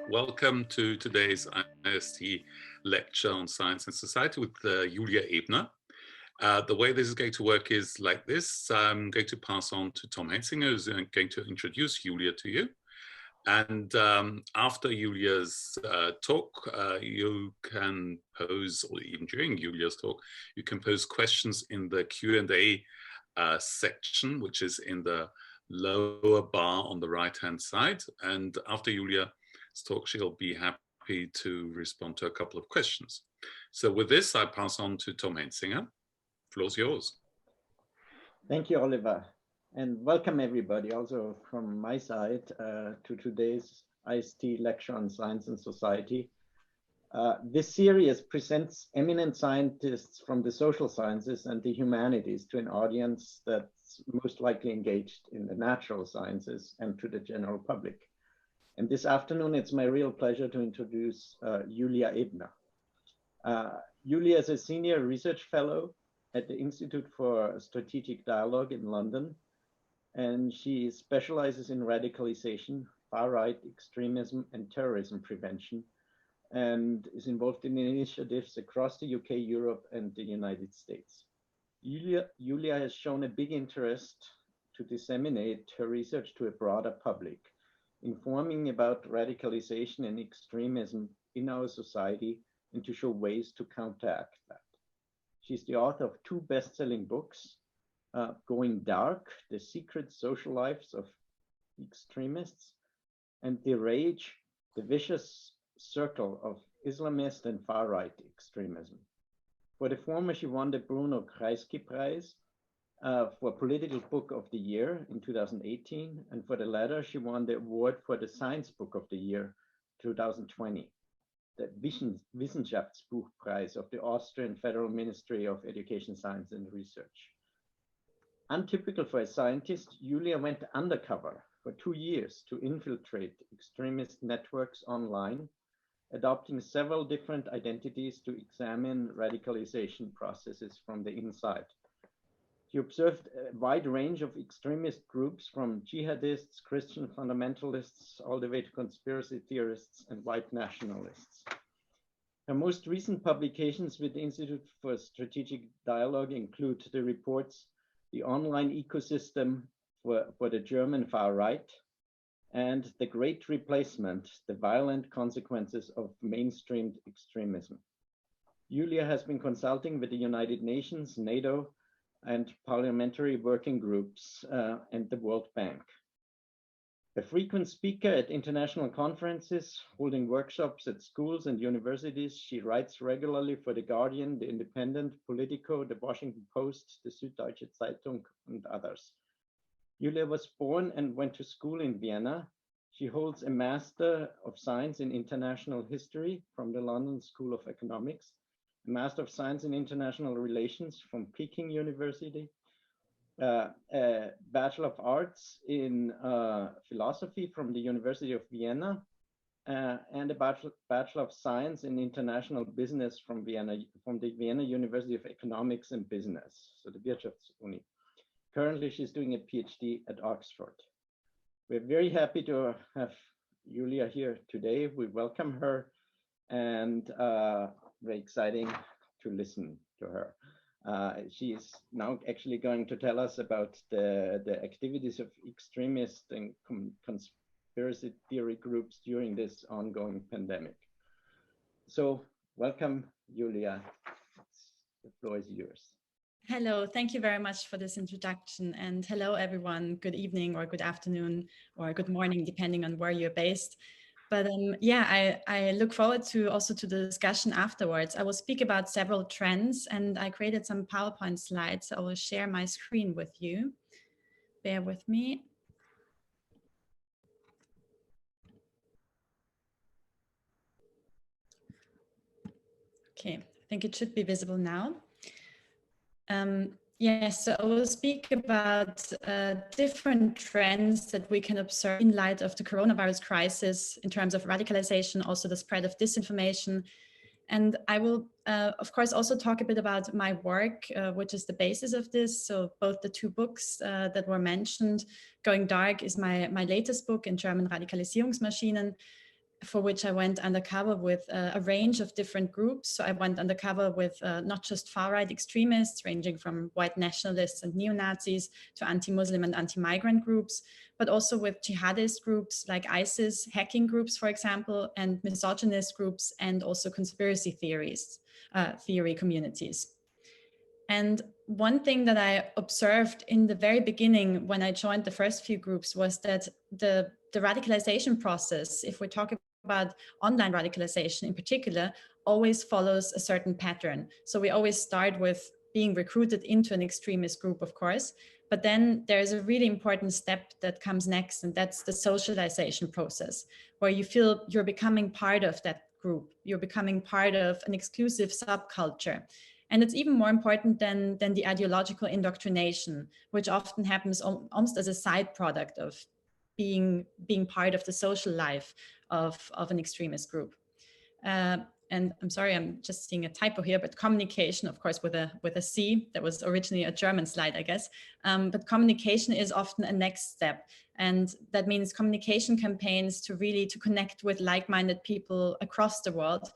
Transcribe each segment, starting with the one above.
Welcome to today's IST lecture on science and society with Julia Ebner. The way this is going to work is like this. I'm going to pass on to Tom Hensinger, who's going to introduce Julia to you. And after Julia's talk, you can pose, or even during Julia's talk, you can pose questions in the Q&A section, which is in the lower bar on the right-hand side. And after Julia's talk, she'll be happy to respond to a couple of questions. So with this, I pass on to Tom Hensinger. Floor's yours. Thank you, Oliver. And welcome everybody also from my side to today's IST lecture on science and society. This series presents eminent scientists from the social sciences and the humanities to an audience that's most likely engaged in the natural sciences and to the general public. And this afternoon, it's my real pleasure to introduce Julia Ebner. Julia is a senior research fellow at the Institute for Strategic Dialogue in London, and she specializes in radicalization, far-right extremism, and terrorism prevention, and is involved in initiatives across the UK, Europe, and the United States. Julia has shown a big interest to disseminate her research to a broader public, informing about radicalization and extremism in our society and to show ways to counteract that. She's the author of 2 best-selling books, Going Dark, The Secret Social Lives of Extremists, and The Rage, The Vicious Circle of Islamist and Far-Right Extremism. For the former, she won the Bruno Kreisky Prize for Political Book of the Year in 2018, and for the latter, she won the award for the Science Book of the Year 2020, the Wissenschaftsbuchpreis of the Austrian Federal Ministry of Education, Science and Research. Untypical for a scientist, Julia went undercover for 2 years to infiltrate extremist networks online, adopting several different identities to examine radicalization processes from the inside. She observed a wide range of extremist groups from jihadists, Christian fundamentalists, all the way to conspiracy theorists and white nationalists. Her most recent publications with the Institute for Strategic Dialogue include the reports, The Online Ecosystem for the German Far Right, and The Great Replacement, The Violent Consequences of Mainstreamed Extremism. Julia has been consulting with the United Nations, NATO, and parliamentary working groups and the World Bank. A frequent speaker at international conferences, holding workshops at schools and universities, she writes regularly for The Guardian, The Independent, Politico, The Washington Post, The Süddeutsche Zeitung, and others. Julia was born and went to school in Vienna. She holds a Master of Science in International History from the London School of Economics, a Master of Science in International Relations from Peking University, a Bachelor of Arts in Philosophy from the University of Vienna, and a Bachelor of Science in International Business from the Vienna University of Economics and Business, so the Wirtschaftsuni. Currently, she's doing a PhD at Oxford. We're very happy to have Julia here today. We welcome her, and very exciting to listen to her. She is now actually going to tell us about the activities of extremist and conspiracy theory groups during this ongoing pandemic. So welcome, Julia. The floor is yours. Hello, thank you very much for this introduction, and hello everyone, good evening or good afternoon or good morning, depending on where you're based. But yeah, I look forward to also to the discussion afterwards. I will speak about several trends, and I created some PowerPoint slides. I will share my screen with you. Bear with me. Okay, I think it should be visible now. Yes, so I will speak about different trends that we can observe in light of the coronavirus crisis in terms of radicalization, also the spread of disinformation. And I will, of course, also talk a bit about my work, which is the basis of this. So both the two books that were mentioned, Going Dark is my latest book, in German Radikalisierungsmaschinen, for which I went undercover with a range of different groups. So I went undercover with not just far-right extremists, ranging from white nationalists and neo-Nazis to anti-Muslim and anti-migrant groups, but also with jihadist groups like ISIS, hacking groups, for example, and misogynist groups, and also conspiracy theory communities. And one thing that I observed in the very beginning when I joined the first few groups was that the radicalization process, if we're talking about online radicalization in particular, always follows a certain pattern. So we always start with being recruited into an extremist group, of course, but then there's a really important step that comes next, and that's the socialization process, where you feel you're becoming part of that group, you're becoming part of an exclusive subculture. And it's even more important than the ideological indoctrination, which often happens almost as a side product of being part of the social life of an extremist group. And I'm sorry, I'm just seeing a typo here, but communication, of course, with a C, that was originally a German slide, I guess. But communication is often a next step. And that means communication campaigns to connect with like-minded people across the world.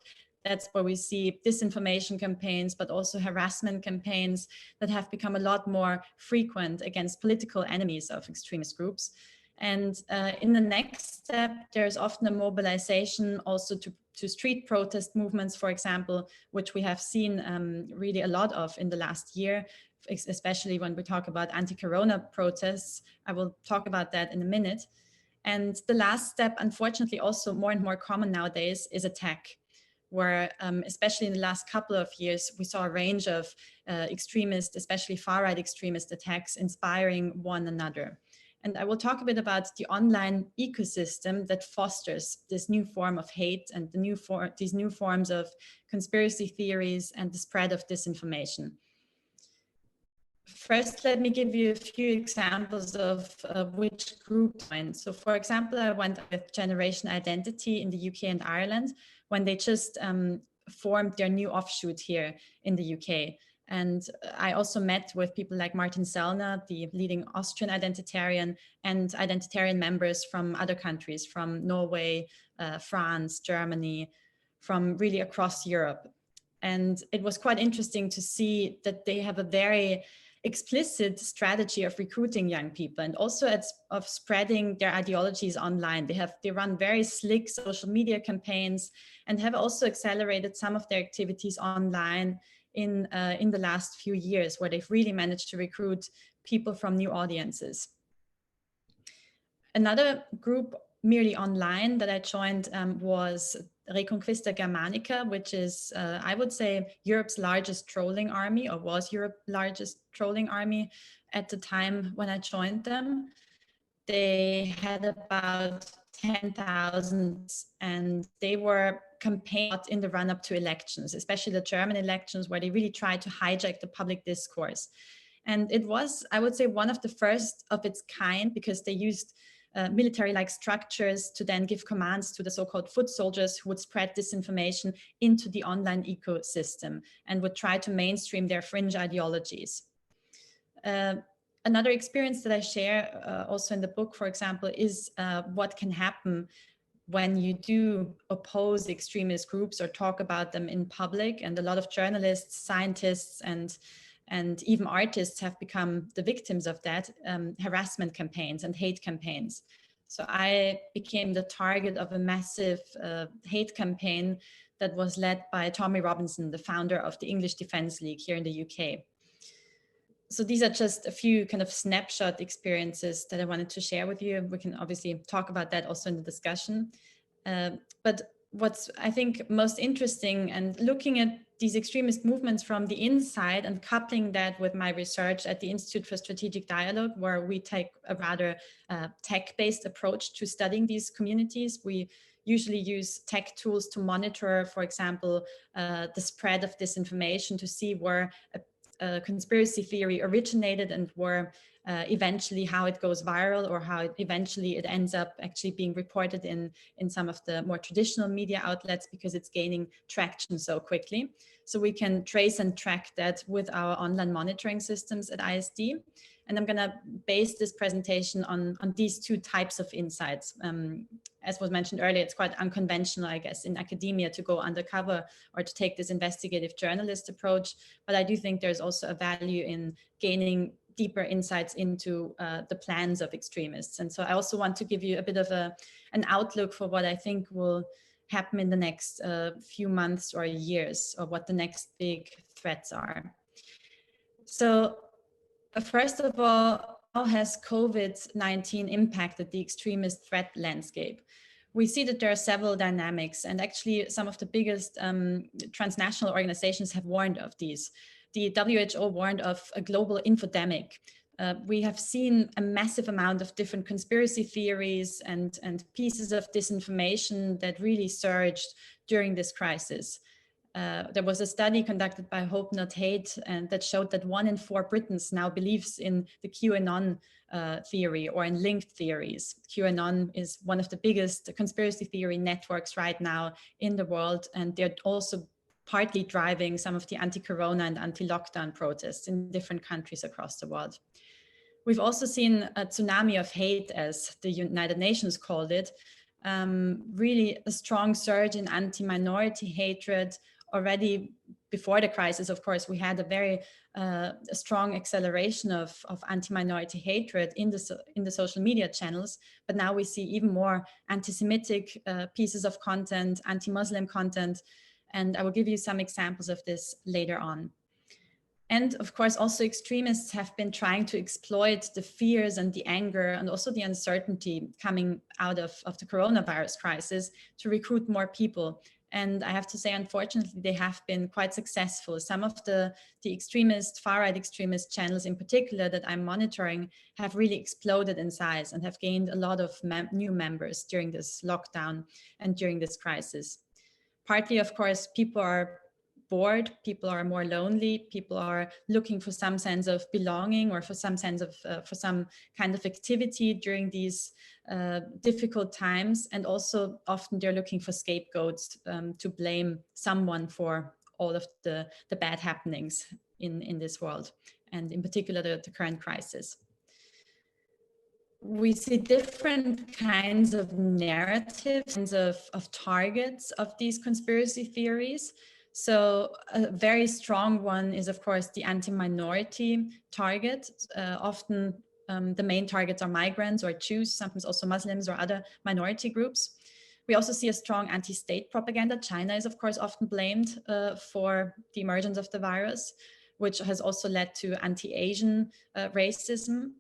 That's where we see disinformation campaigns, but also harassment campaigns that have become a lot more frequent against political enemies of extremist groups. And in the next step, there's often a mobilization also to street protest movements, for example, which we have seen really a lot of in the last year, especially when we talk about anti-corona protests. I will talk about that in a minute. And the last step, unfortunately, also more and more common nowadays, is attack, where especially in the last couple of years, we saw a range of extremist, especially far-right extremist attacks inspiring one another. And I will talk a bit about the online ecosystem that fosters this new form of hate and these new forms of conspiracy theories and the spread of disinformation. First, let me give you a few examples of which groups went. So for example, I went with Generation Identity in the UK and Ireland when they just formed their new offshoot here in the UK. And I also met with people like Martin Sellner, the leading Austrian identitarian, and identitarian members from other countries, from Norway, France, Germany, from really across Europe. And it was quite interesting to see that they have a very explicit strategy of recruiting young people and also of spreading their ideologies online. They run very slick social media campaigns and have also accelerated some of their activities online in the last few years, where they've really managed to recruit people from new audiences. Another group merely online that I joined was Reconquista Germanica, which is, I would say, Europe's largest trolling army, or was Europe's largest trolling army at the time when I joined them. They had about 10,000, and they were campaigned in the run-up to elections, especially the German elections, where they really tried to hijack the public discourse. And it was, I would say, one of the first of its kind, because they used military-like structures to then give commands to the so-called foot soldiers who would spread disinformation into the online ecosystem and would try to mainstream their fringe ideologies. Another experience that I share also in the book, for example, is what can happen when you do oppose extremist groups or talk about them in public. And a lot of journalists, scientists, and even artists have become the victims of that, harassment campaigns and hate campaigns. So I became the target of a massive hate campaign that was led by Tommy Robinson, the founder of the English Defence League here in the UK. So these are just a few kind of snapshot experiences that I wanted to share with you. We can obviously talk about that also in the discussion. But what's, I think, most interesting, and looking at these extremist movements from the inside and coupling that with my research at the Institute for Strategic Dialogue, where we take a rather tech-based approach to studying these communities. We usually use tech tools to monitor, for example, the spread of disinformation, to see where conspiracy theory originated and where eventually how it goes viral, or how eventually it ends up actually being reported in some of the more traditional media outlets, because it's gaining traction so quickly. So we can trace and track that with our online monitoring systems at IST. And I'm going to base this presentation on these two types of insights. As was mentioned earlier, it's quite unconventional, I guess, in academia to go undercover or to take this investigative journalist approach. But I do think there's also a value in gaining deeper insights into the plans of extremists. And so I also want to give you a bit of an outlook for what I think will happen in the next few months or years, or what the next big threats are. So first of all, how has COVID-19 impacted the extremist threat landscape? We see that there are several dynamics, and actually some of the biggest transnational organizations have warned of these. The WHO warned of a global infodemic. We have seen a massive amount of different conspiracy theories and pieces of disinformation that really surged during this crisis. There was a study conducted by Hope Not Hate, and that showed that 1 in 4 Britons now believes in the QAnon theory or in linked theories. QAnon is one of the biggest conspiracy theory networks right now in the world, and they're also partly driving some of the anti-corona and anti-lockdown protests in different countries across the world. We've also seen a tsunami of hate, as the United Nations called it, really a strong surge in anti-minority hatred. Already before the crisis, of course, we had a very strong acceleration of anti-minority hatred in the social media channels, but now we see even more anti-Semitic pieces of content, anti-Muslim content, and I will give you some examples of this later on. And of course, also extremists have been trying to exploit the fears and the anger and also the uncertainty coming out of the coronavirus crisis to recruit more people. And I have to say, unfortunately, they have been quite successful. Some of the extremist, far-right extremist channels in particular that I'm monitoring have really exploded in size and have gained a lot of new members during this lockdown and during this crisis. Partly, of course, people are bored, people are more lonely, people are looking for some sense of belonging or for some sense of, for some kind of activity during these difficult times. And also often they're looking for scapegoats to blame someone for all of the bad happenings in this world, and in particular the current crisis. We see different kinds of narratives, of targets of these conspiracy theories. So a very strong one is, of course, the anti-minority target. Often the main targets are migrants or Jews, sometimes also Muslims or other minority groups. We also see a strong anti-state propaganda. China is, of course, often blamed for the emergence of the virus, which has also led to anti-Asian racism.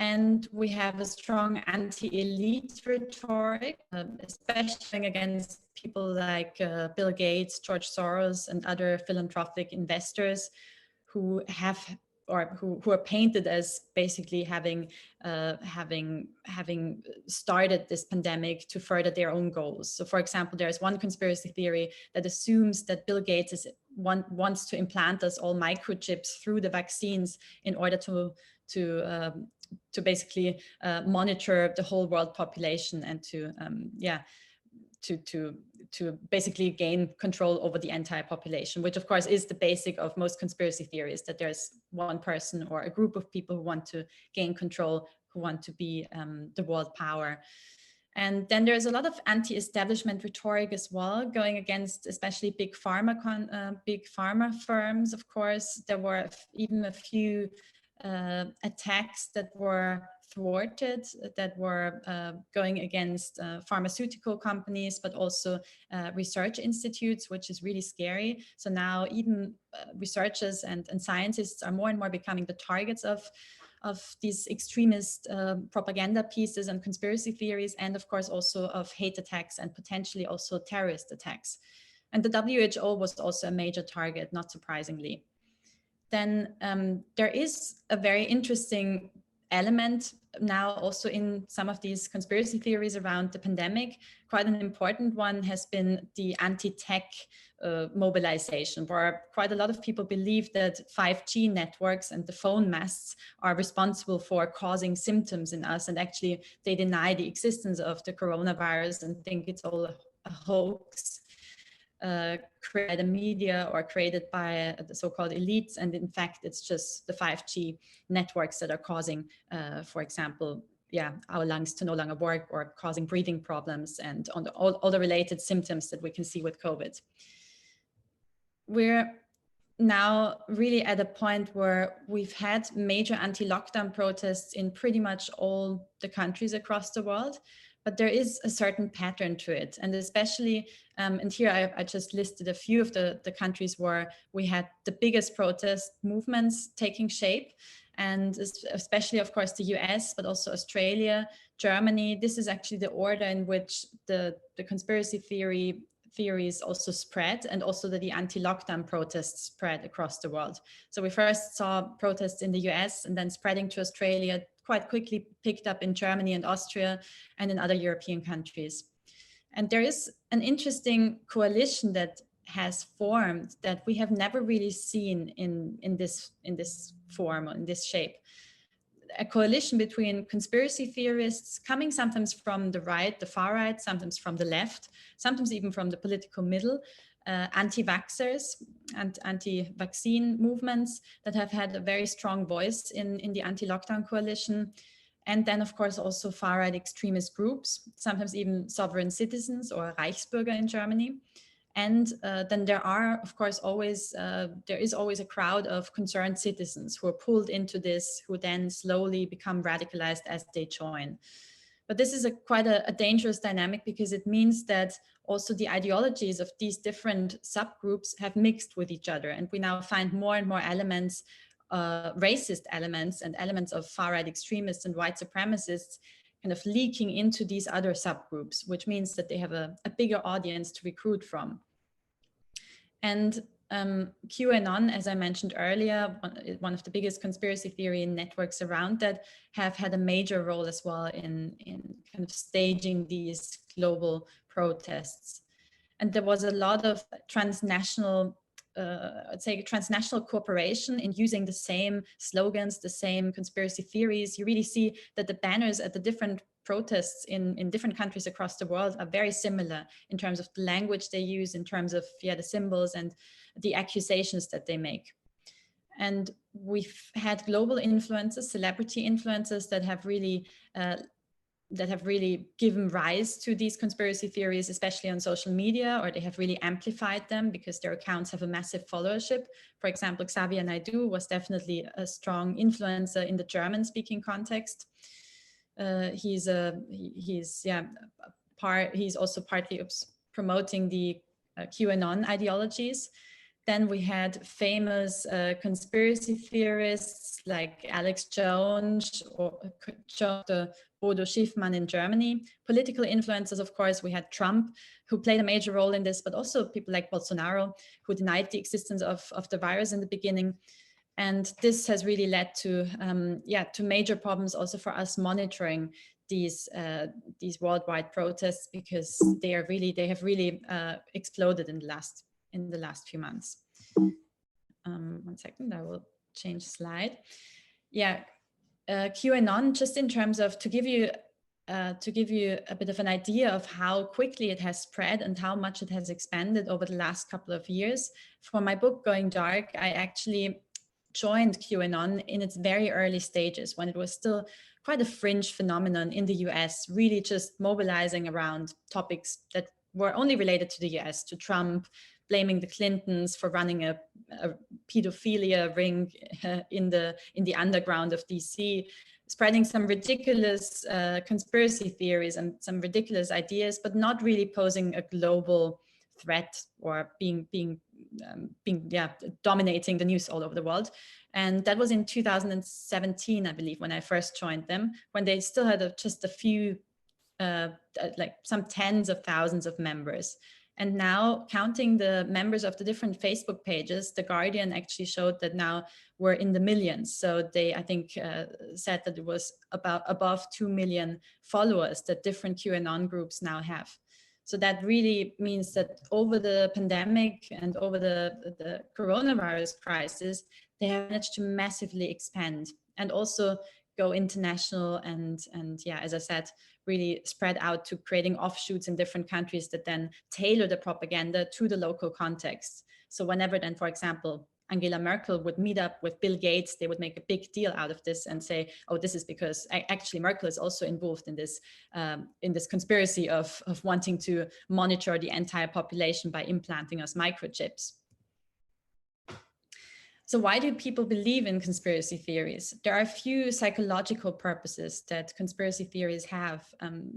And we have a strong anti-elite rhetoric, especially against people like Bill Gates, George Soros, and other philanthropic investors who have, or who are painted as basically having started this pandemic to further their own goals. So, for example, there's one conspiracy theory that assumes that Bill Gates wants to implant us all microchips through the vaccines in order to basically monitor the whole world population and to basically gain control over the entire population, which of course is the basic of most conspiracy theories, that there's one person or a group of people who want to gain control, who want to be the world power. And then there's a lot of anti-establishment rhetoric as well, going against especially big pharma firms. Of course, there were even a few attacks that were thwarted, that were going against pharmaceutical companies, but also research institutes, which is really scary. So now even researchers and scientists are more and more becoming the targets of these extremist propaganda pieces and conspiracy theories, and of course also of hate attacks and potentially also terrorist attacks. And the WHO was also a major target, not surprisingly. Then there is a very interesting element now also in some of these conspiracy theories around the pandemic. Quite an important one has been the anti-tech mobilization, where quite a lot of people believe that 5G networks and the phone masts are responsible for causing symptoms in us, and actually they deny the existence of the coronavirus and think it's all a hoax. Created by the media or created by the so-called elites, and in fact it's just the 5G networks that are causing, for example, our lungs to no longer work, or causing breathing problems and on all the related symptoms that we can see with COVID. We're now really at a point where we've had major anti-lockdown protests in pretty much all the countries across the world, but there is a certain pattern to it. And especially, and here I just listed a few of the countries where we had the biggest protest movements taking shape. And especially, of course, the US, but also Australia, Germany. This is actually the order in which the conspiracy theories also spread, and also that the anti-lockdown protests spread across the world. So we first saw protests in the US, and then spreading to Australia, quite quickly picked up in Germany and Austria and in other European countries. And there is an interesting coalition that has formed that we have never really seen in this form, or in this shape. A coalition between conspiracy theorists coming sometimes from the right, the far right, sometimes from the left, sometimes even from the political middle, anti-vaxxers and anti-vaccine movements that have had a very strong voice in the anti-lockdown coalition. And then, of course, also far-right extremist groups, sometimes even sovereign citizens or Reichsbürger in Germany. And then there are, of course, always, there is always a crowd of concerned citizens who are pulled into this, who then slowly become radicalized as they join. But this is quite a dangerous dynamic, because it means that also the ideologies of these different subgroups have mixed with each other. And we now find more and more elements, racist elements and elements of far-right extremists and white supremacists kind of leaking into these other subgroups, which means that they have a bigger audience to recruit from. And QAnon, as I mentioned earlier, one of the biggest conspiracy theory networks around that, have had a major role as well in kind of staging these global protests. And there was a lot of transnational, I'd say transnational cooperation in using the same slogans, the same conspiracy theories. You really see that the banners at the different protests in different countries across the world are very similar in terms of the language they use, in terms of the symbols and the accusations that they make. And we've had global influencers, celebrity influencers that have really given rise to these conspiracy theories, especially on social media, or they have really amplified them because their accounts have a massive followership. For example, Xavier Naidoo was definitely a strong influencer in the German-speaking context. He's also partly promoting the QAnon ideologies. Then we had famous conspiracy theorists like Alex Jones or Bodo Schiffmann in Germany. Political influencers, of course, we had Trump, who played a major role in this, but also people like Bolsonaro, who denied the existence of the virus in the beginning. And this has really led to major problems also for us monitoring these worldwide protests, because they have really exploded in the last few months. 1 second, I will change slide. QAnon, just in terms of to give you a bit of an idea of how quickly it has spread and how much it has expanded over the last couple of years. For my book Going Dark, I actually joined QAnon in its very early stages, when it was still quite a fringe phenomenon in the US, really just mobilizing around topics that were only related to the US, to Trump, blaming the Clintons for running a pedophilia ring in the underground of DC, spreading some ridiculous conspiracy theories and some ridiculous ideas, but not really posing a global threat or dominating the news all over the world. And that was in 2017, I believe, when I first joined them, when they still had just a few, like some tens of thousands of members. And now, counting the members of the different Facebook pages, The Guardian actually showed that now we're in the millions. So they, I think, said that it was about above 2 million followers that different QAnon groups now have. So that really means that over the pandemic and over the coronavirus crisis, they have managed to massively expand and also go international and yeah, as I said, really spread out to creating offshoots in different countries that then tailor the propaganda to the local context. So whenever then, for example, Angela Merkel would meet up with Bill Gates, they would make a big deal out of this and say, oh, this is because actually Merkel is also involved in this conspiracy of wanting to monitor the entire population by implanting us microchips. So why do people believe in conspiracy theories? There are a few psychological purposes that conspiracy theories have.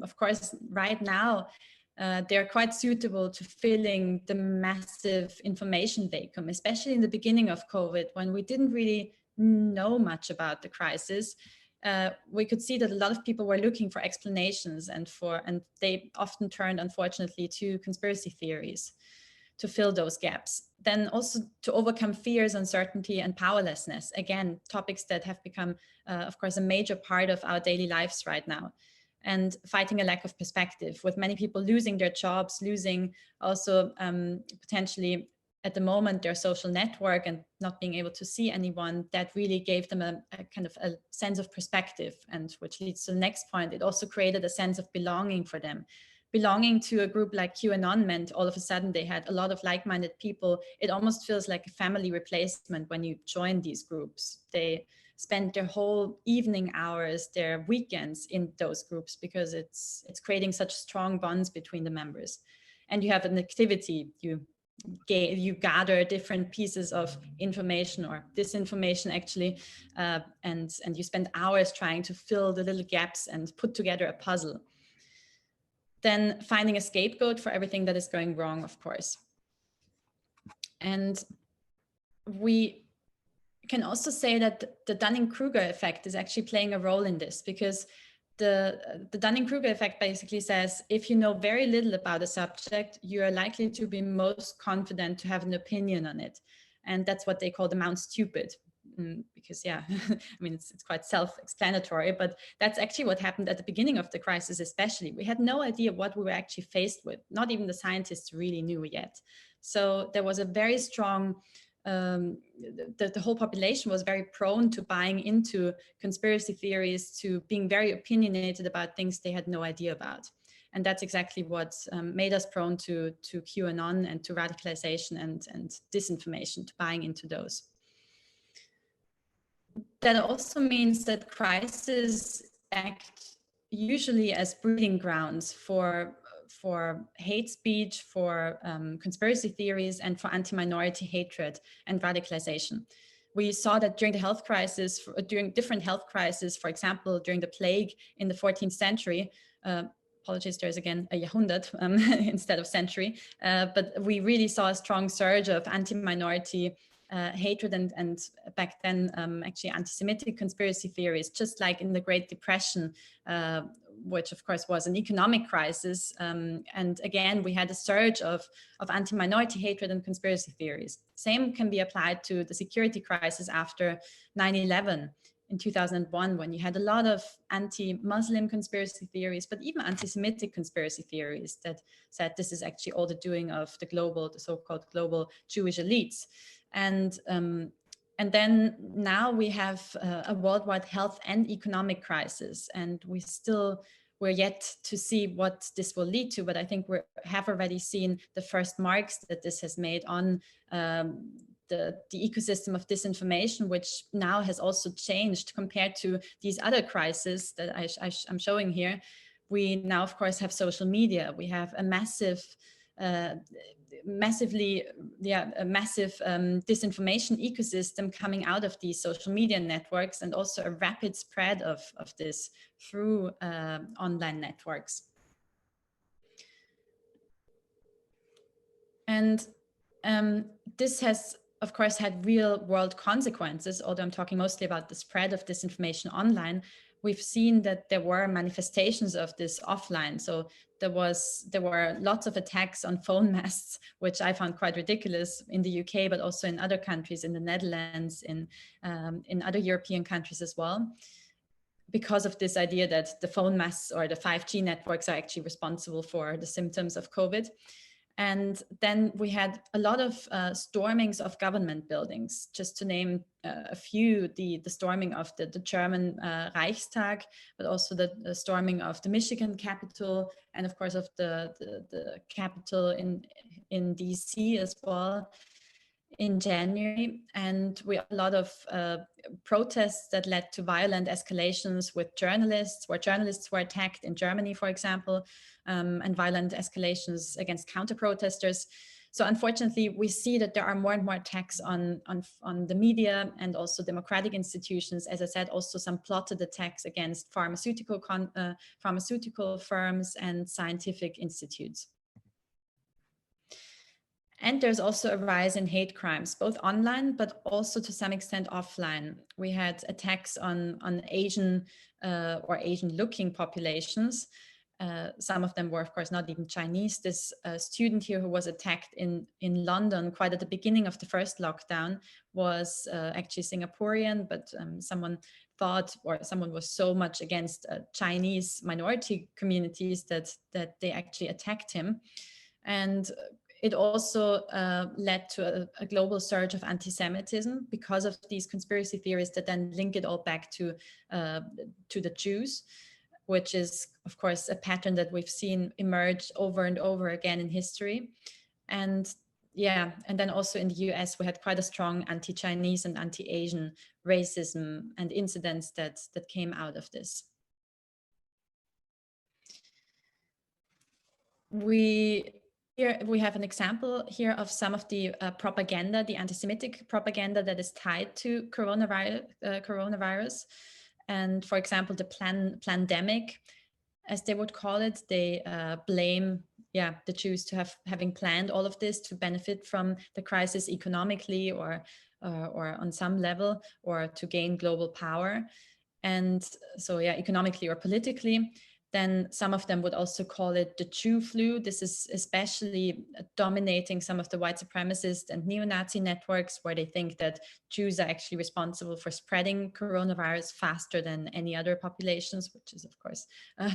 Of course, right now, they're quite suitable to filling the massive information vacuum, especially in the beginning of COVID, when we didn't really know much about the crisis. We could see that a lot of people were looking for explanations and they often turned, unfortunately, to conspiracy theories to fill those gaps. Then also to overcome fears, uncertainty, and powerlessness. Again, topics that have become, of course, a major part of our daily lives right now. And fighting a lack of perspective, with many people losing their jobs, losing also potentially at the moment their social network and not being able to see anyone. That really gave them a kind of a sense of perspective, and which leads to the next point. It also created a sense of belonging for them. Belonging to a group like QAnon meant all of a sudden they had a lot of like-minded people. It almost feels like a family replacement when you join these groups. They spend their whole evening hours, their weekends in those groups because it's creating such strong bonds between the members. And you have an activity, you gather different pieces of information or disinformation actually, and you spend hours trying to fill the little gaps and put together a puzzle. Then finding a scapegoat for everything that is going wrong, of course. And we can also say that the Dunning-Kruger effect is actually playing a role in this, because the Dunning-Kruger effect basically says, if you know very little about a subject, you are likely to be most confident to have an opinion on it. And that's what they call the Mount Stupid. Because yeah, I mean, it's quite self-explanatory, but that's actually what happened at the beginning of the crisis, especially. We had no idea what we were actually faced with. Not even the scientists really knew yet. So there was a very strong, the whole population was very prone to buying into conspiracy theories, to being very opinionated about things they had no idea about. And that's exactly what made us prone to QAnon and to radicalization and disinformation, to buying into those. That also means that crises act usually as breeding grounds for hate speech, for conspiracy theories, and for anti-minority hatred and radicalization. We saw that during the health crisis, during different health crises, for example, during the plague in the 14th century, apologies, there's again a Jahrhundert instead of century, but we really saw a strong surge of anti-minority hatred and back then actually anti-Semitic conspiracy theories, just like in the Great Depression, which of course was an economic crisis. And again, we had a surge of anti-minority hatred and conspiracy theories. Same can be applied to the security crisis after 9/11 in 2001, when you had a lot of anti-Muslim conspiracy theories, but even anti-Semitic conspiracy theories that said this is actually all the doing of the so-called global Jewish elites. And then now we have a worldwide health and economic crisis, and we're yet to see what this will lead to, but I think we have already seen the first marks that this has made on the ecosystem of disinformation, which now has also changed compared to these other crises that I'm showing here. We now, of course, have social media. We have a massive disinformation ecosystem coming out of these social media networks, and also a rapid spread of this through online networks. And this has, of course, had real world consequences, although I'm talking mostly about the spread of disinformation online. we've seen that there were manifestations of this offline. So there were lots of attacks on phone masts, which I found quite ridiculous in the UK, but also in other countries, in the Netherlands, in other European countries as well, because of this idea that the phone masts or the 5G networks are actually responsible for the symptoms of COVID. And then we had a lot of stormings of government buildings. Just to name a few, the storming of the German Reichstag, but also the storming of the Michigan Capitol, and of course of the Capitol in DC as well in January. And we had a lot of protests that led to violent escalations with journalists, where journalists were attacked in Germany, for example, and violent escalations against counter-protesters. So unfortunately, we see that there are more and more attacks on the media and also democratic institutions. As I said, also some plotted attacks against pharmaceutical firms and scientific institutes. And there's also a rise in hate crimes, both online, but also to some extent offline. We had attacks on Asian or Asian-looking populations. Some of them were, of course, not even Chinese. This student here who was attacked in London quite at the beginning of the first lockdown was actually Singaporean, but someone thought, or someone was so much against Chinese minority communities that they actually attacked him. And it also led to a global surge of anti-Semitism because of these conspiracy theories that then link it all back to the Jews, which is, of course, a pattern that we've seen emerge over and over again in history. And yeah, and then also in the US, we had quite a strong anti-Chinese and anti-Asian racism and incidents that came out of this. Here we have an example here of some of the propaganda, the anti-Semitic propaganda that is tied to coronavirus. And for example, the plandemic, as they would call it, they blame the Jews to having planned all of this to benefit from the crisis economically or on some level, or to gain global power. And so economically or politically. Then some of them would also call it the Jew flu. This is especially dominating some of the white supremacist and neo-Nazi networks, where they think that Jews are actually responsible for spreading coronavirus faster than any other populations, which is, of course,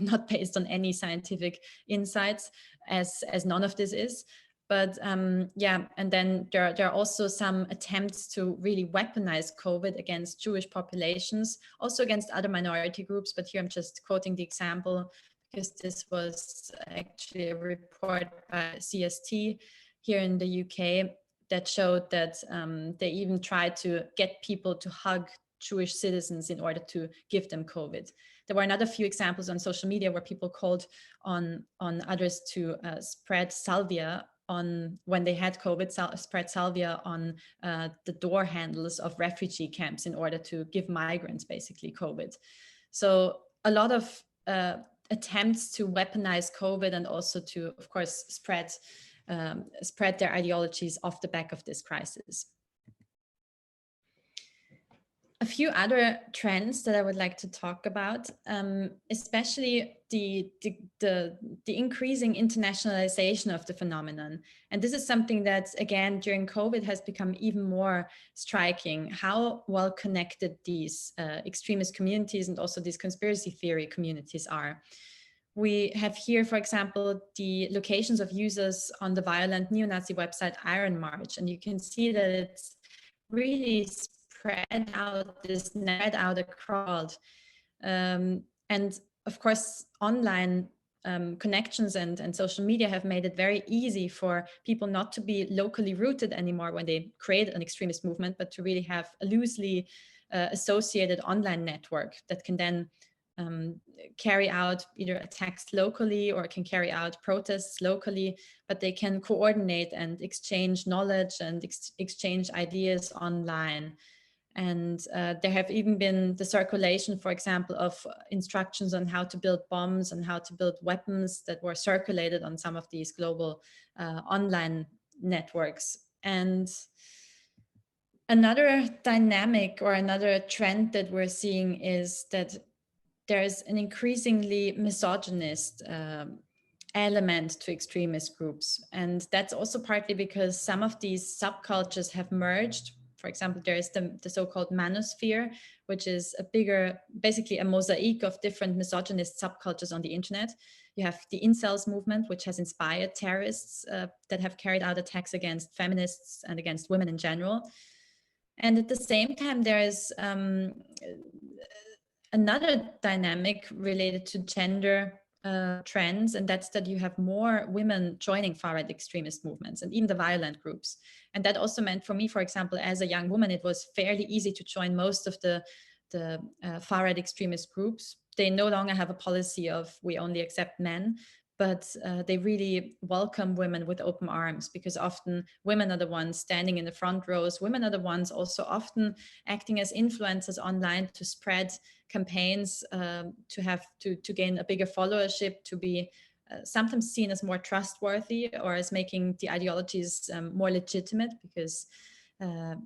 not based on any scientific insights, as none of this is. But and then there are also some attempts to really weaponize COVID against Jewish populations, also against other minority groups. But here I'm just quoting the example because this was actually a report by CST here in the UK that showed that they even tried to get people to hug Jewish citizens in order to give them COVID. There were another few examples on social media where people called on others to spread salvia when they had COVID, spread salvia on the door handles of refugee camps in order to give migrants basically COVID. So a lot of attempts to weaponize COVID and also to, of course, spread their ideologies off the back of this crisis. A few other trends that I would like to talk about, especially the increasing internationalization of the phenomenon. And this is something that, again, during COVID has become even more striking, how well connected these extremist communities and also these conspiracy theory communities are. We have here, for example, the locations of users on the violent neo-Nazi website Iron March, and you can see that it's really spread out across. And of course, online connections and social media have made it very easy for people not to be locally rooted anymore when they create an extremist movement, but to really have a loosely associated online network that can then carry out either attacks locally or can carry out protests locally, but they can coordinate and exchange knowledge and exchange ideas online. And there have even been the circulation, for example, of instructions on how to build bombs and how to build weapons that were circulated on some of these global online networks. And another dynamic or another trend that we're seeing is that there's an increasingly misogynist element to extremist groups. And that's also partly because some of these subcultures have merged. For example, there is the so-called manosphere, which is a bigger, basically a mosaic of different misogynist subcultures on the internet. You have the incels movement, which has inspired terrorists that have carried out attacks against feminists and against women in general. And at the same time, there is another dynamic related to gender trends, and that's that you have more women joining far-right extremist movements and even the violent groups. And that also meant for me, for example, as a young woman, it was fairly easy to join most of the far-right extremist groups. They no longer have a policy of we only accept men, but they really welcome women with open arms, because often women are the ones standing in the front rows. Women are the ones also often acting as influencers online to spread campaigns, to gain a bigger followership, to be sometimes seen as more trustworthy or as making the ideologies more legitimate, because they're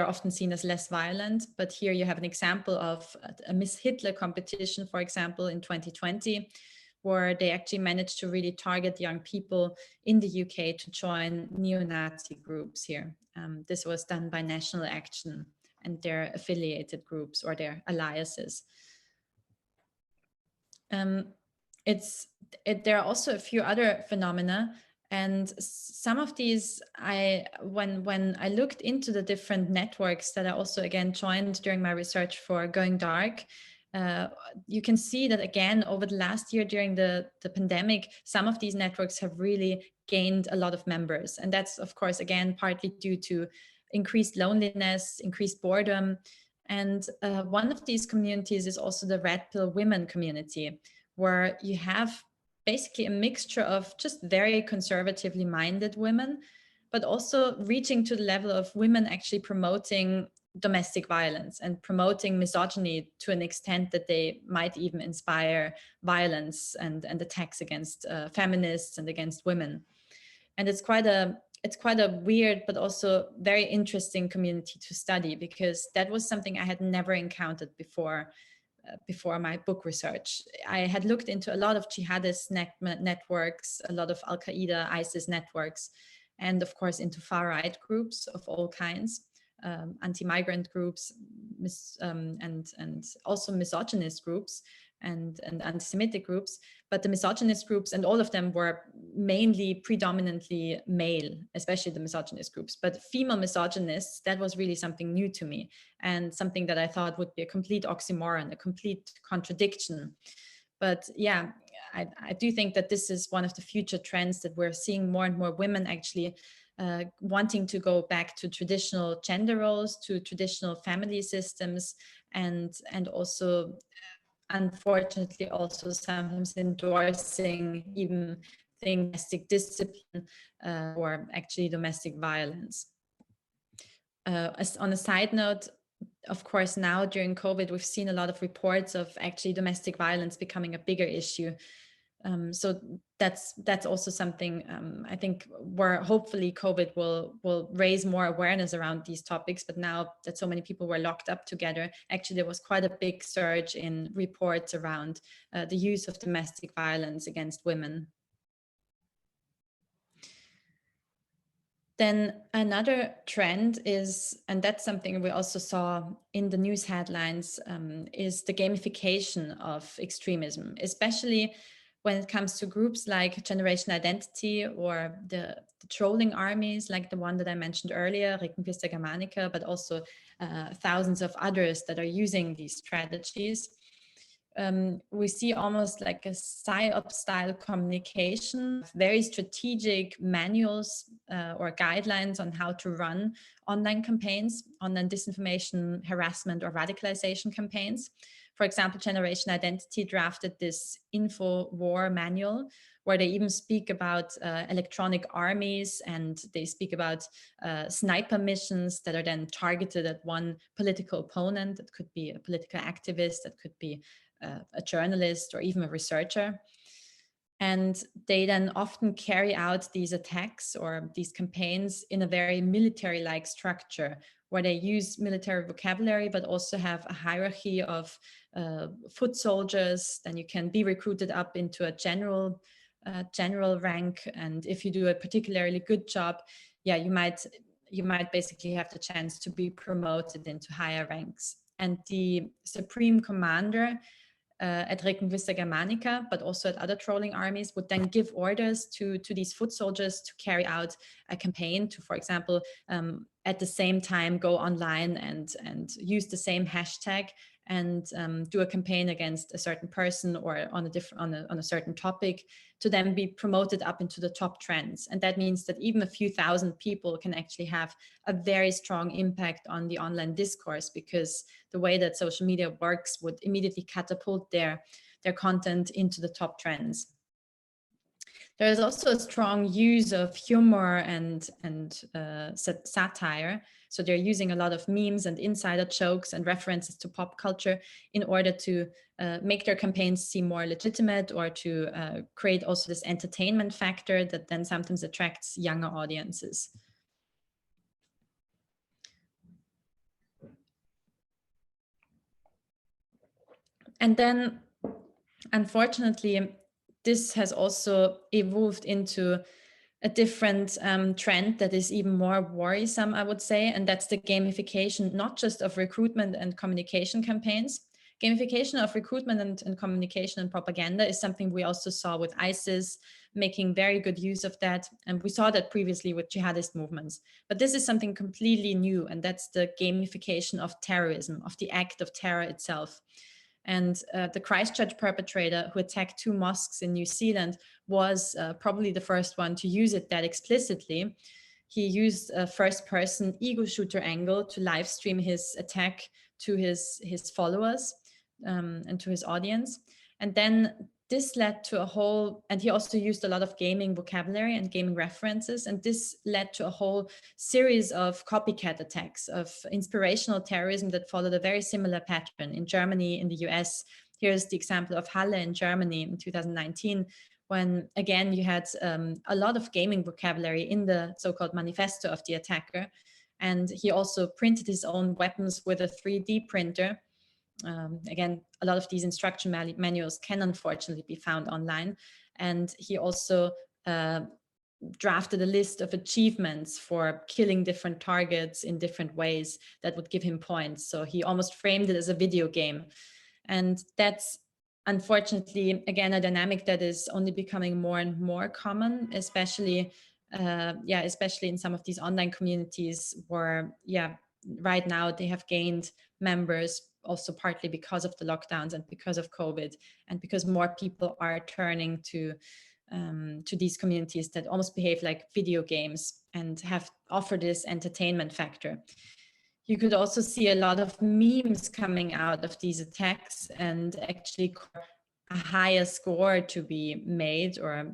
often seen as less violent. But here you have an example of a Miss Hitler competition, for example, in 2020, where they actually managed to really target young people in the UK to join neo-Nazi groups here. This was done by National Action and their affiliated groups or their alliances. There are also a few other phenomena, and some of these, when I looked into the different networks that I also again joined during my research for Going Dark, you can see that again over the last year during the pandemic, some of these networks have really gained a lot of members. And that's of course again partly due to increased loneliness, increased boredom. And one of these communities is also the Red Pill women community, where you have basically a mixture of just very conservatively minded women, but also reaching to the level of women actually promoting domestic violence and promoting misogyny to an extent that they might even inspire violence and attacks against feminists and against women. And it's quite a weird but also very interesting community to study, because that was something I had never encountered before my book research. I had looked into a lot of jihadist networks, a lot of Al-Qaeda, ISIS networks, and of course into far-right groups of all kinds, anti-migrant groups, and also misogynist groups and anti-Semitic groups. But the misogynist groups, and all of them were mainly predominantly male, especially the misogynist groups. But female misogynists, that was really something new to me, and something that I thought would be a complete oxymoron, a complete contradiction. But yeah, I do think that this is one of the future trends, that we're seeing more and more women actually wanting to go back to traditional gender roles, to traditional family systems, and also unfortunately also sometimes endorsing even domestic discipline or actually domestic violence. On a side note, of course, now during COVID, we've seen a lot of reports of actually domestic violence becoming a bigger issue. So that's also something I think where hopefully COVID will raise more awareness around these topics. But now that so many people were locked up together, actually there was quite a big surge in reports around the use of domestic violence against women. Then another trend is, and that's something we also saw in the news headlines, is the gamification of extremism, especially when it comes to groups like Generation Identity or the trolling armies like the one that I mentioned earlier, Reconquista Germanica, but also thousands of others that are using these strategies. We see almost like a PSYOP style communication, very strategic manuals or guidelines on how to run online campaigns, online disinformation, harassment, or radicalization campaigns. For example, Generation Identity drafted this info war manual, where they even speak about electronic armies, and they speak about sniper missions that are then targeted at one political opponent. That could be a political activist, that could be a journalist, or even a researcher. And they then often carry out these attacks or these campaigns in a very military-like structure, where they use military vocabulary, but also have a hierarchy of foot soldiers. Then you can be recruited up into a general rank, and if you do a particularly good job, yeah, you might basically have the chance to be promoted into higher ranks. And the supreme commander at Reconquista Germanica, but also at other trolling armies, would then give orders to these foot soldiers to carry out a campaign to, for example, at the same time go online and use the same hashtag and do a campaign against a certain person or on a certain topic, to then be promoted up into the top trends. And that means that even a few thousand people can actually have a very strong impact on the online discourse, because the way that social media works would immediately catapult their content into the top trends. There is also a strong use of humor and satire. So they're using a lot of memes and insider jokes and references to pop culture in order to make their campaigns seem more legitimate, or to create also this entertainment factor that then sometimes attracts younger audiences. And then, unfortunately, this has also evolved into a different trend that is even more worrisome, I would say, and that's the gamification, not just of recruitment and communication campaigns. Gamification of recruitment and communication and propaganda is something we also saw with ISIS, making very good use of that. And we saw that previously with jihadist movements. But this is something completely new, and that's the gamification of terrorism, of the act of terror itself. And the Christchurch perpetrator who attacked 2 mosques in New Zealand was probably the first one to use it that explicitly. He used a first-person ego shooter angle to live stream his attack to his followers and to his audience. And then this led to a whole, and he also used a lot of gaming vocabulary and gaming references, and this led to a whole series of copycat attacks, of inspirational terrorism that followed a very similar pattern in Germany, in the US. Here's the example of Halle in Germany in 2019, when again you had a lot of gaming vocabulary in the so-called manifesto of the attacker. And he also printed his own weapons with a 3D printer. Again, a lot of these instruction manuals can unfortunately be found online. And he also drafted a list of achievements for killing different targets in different ways that would give him points. So he almost framed it as a video game. And that's unfortunately, again, a dynamic that is only becoming more and more common, especially especially in some of these online communities where, right now they have gained members also partly because of the lockdowns and because of COVID, and because more people are turning to these communities that almost behave like video games and have offered this entertainment factor. You could also see a lot of memes coming out of these attacks, and actually a higher score to be made, or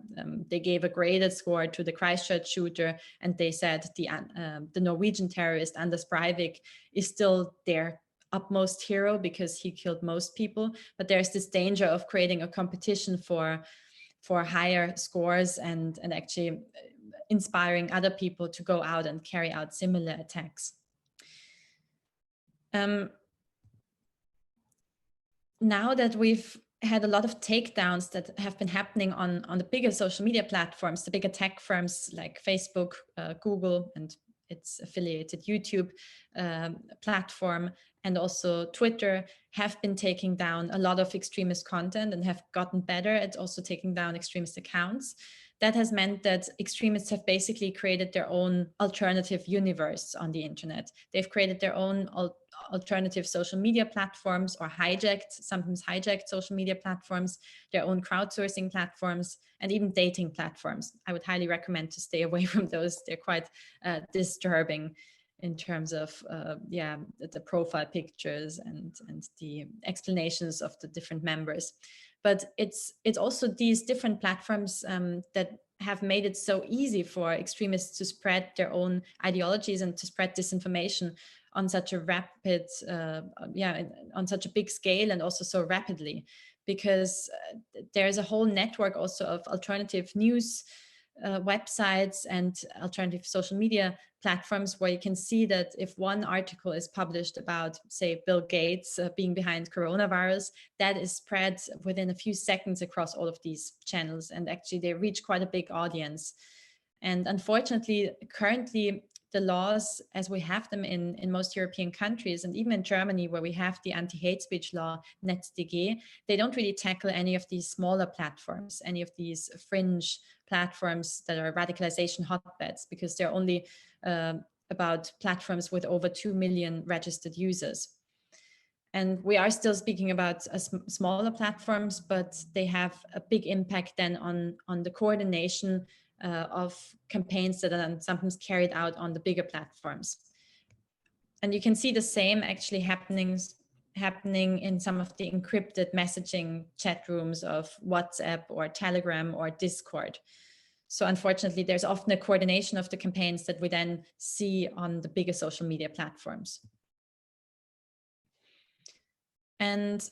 they gave a graded score to the Christchurch shooter, and they said the Norwegian terrorist Anders Breivik is still their upmost hero because he killed most people. But there's this danger of creating a competition for higher scores and actually inspiring other people to go out and carry out similar attacks. Now that we've had a lot of takedowns that have been happening on the bigger social media platforms, the bigger tech firms like Facebook, Google, and its affiliated YouTube platform, and also Twitter, have been taking down a lot of extremist content and have gotten better at also taking down extremist accounts. That has meant that extremists have basically created their own alternative universe on the internet. They've created their own alternative social media platforms, or sometimes hijacked social media platforms, their own crowdsourcing platforms, and even dating platforms. I would highly recommend to stay away from those. They're quite disturbing in terms of the profile pictures and the explanations of the different members. But it's also these different platforms that have made it so easy for extremists to spread their own ideologies and to spread disinformation on such a rapid, on such a big scale, and also so rapidly, because there's a whole network also of alternative news websites and alternative social media platforms where you can see that if one article is published about, say, Bill Gates being behind coronavirus, that is spread within a few seconds across all of these channels, and actually they reach quite a big audience. And unfortunately, currently, the laws as we have them in most European countries, and even in Germany, where we have the anti-hate speech law, NetzDG, they don't really tackle any of these smaller platforms, any of these fringe platforms that are radicalization hotbeds, because they're only about platforms with over 2 million registered users. And we are still speaking about smaller platforms, but they have a big impact then on the coordination of campaigns that are sometimes carried out on the bigger platforms. And you can see the same actually happening in some of the encrypted messaging chat rooms of WhatsApp or Telegram or Discord. So unfortunately, there's often a coordination of the campaigns that we then see on the bigger social media platforms. And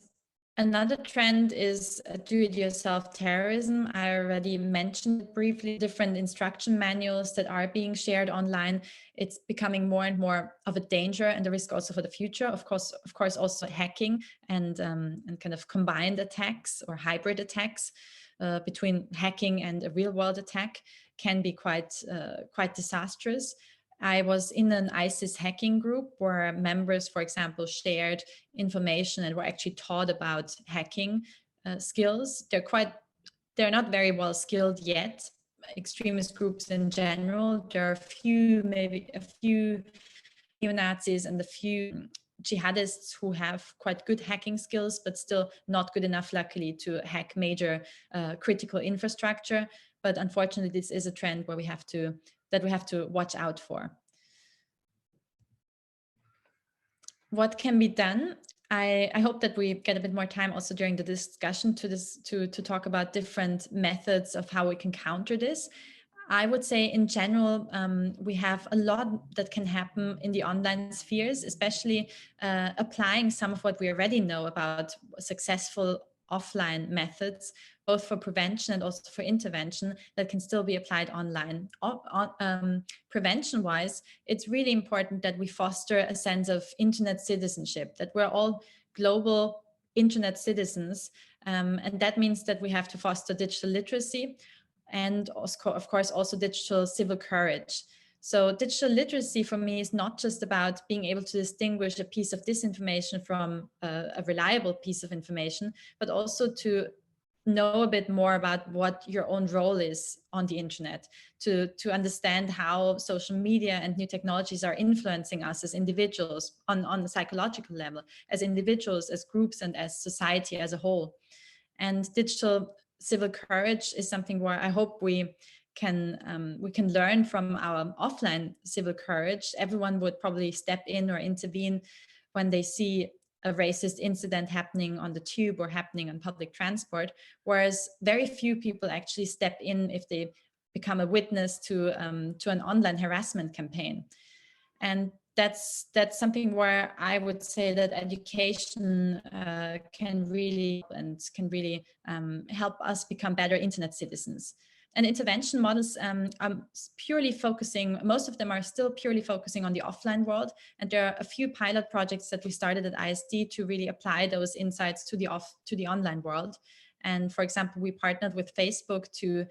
another trend is do-it-yourself terrorism. I already mentioned briefly different instruction manuals that are being shared online. It's becoming more and more of a danger and a risk also for the future. Of course, also hacking and kind of combined attacks or hybrid attacks between hacking and a real-world attack can be quite disastrous. I was in an ISIS hacking group where members, for example, shared information and were actually taught about hacking skills. They're not very well skilled yet. Extremist groups in general, there are maybe a few neo-Nazis and a few jihadists who have quite good hacking skills, but still not good enough, luckily, to hack major critical infrastructure. But unfortunately, this is a trend where we have to watch out for. What can be done? I hope that we get a bit more time also during the discussion to talk about different methods of how we can counter this. I would say in general, we have a lot that can happen in the online spheres, especially applying some of what we already know about successful offline methods, both for prevention and also for intervention, that can still be applied online. Prevention-wise, it's really important that we foster a sense of internet citizenship, that we're all global internet citizens, and that means that we have to foster digital literacy and of course also digital civil courage. So digital literacy for me is not just about being able to distinguish a piece of disinformation from a reliable piece of information, but also to know a bit more about what your own role is on the internet, to understand how social media and new technologies are influencing us as individuals on the psychological level, as individuals, as groups, and as society as a whole. And digital civil courage is something where I hope we can learn from our offline civil courage. Everyone would probably step in or intervene when they see a racist incident happening on the tube or happening on public transport, whereas very few people actually step in if they become a witness to an online harassment campaign. And that's something where I would say that education can really help us become better internet citizens. And intervention models are purely focusing, most of them are still purely focusing on the offline world. And there are a few pilot projects that we started at IST to really apply those insights to the online world. And for example, we partnered with Facebook to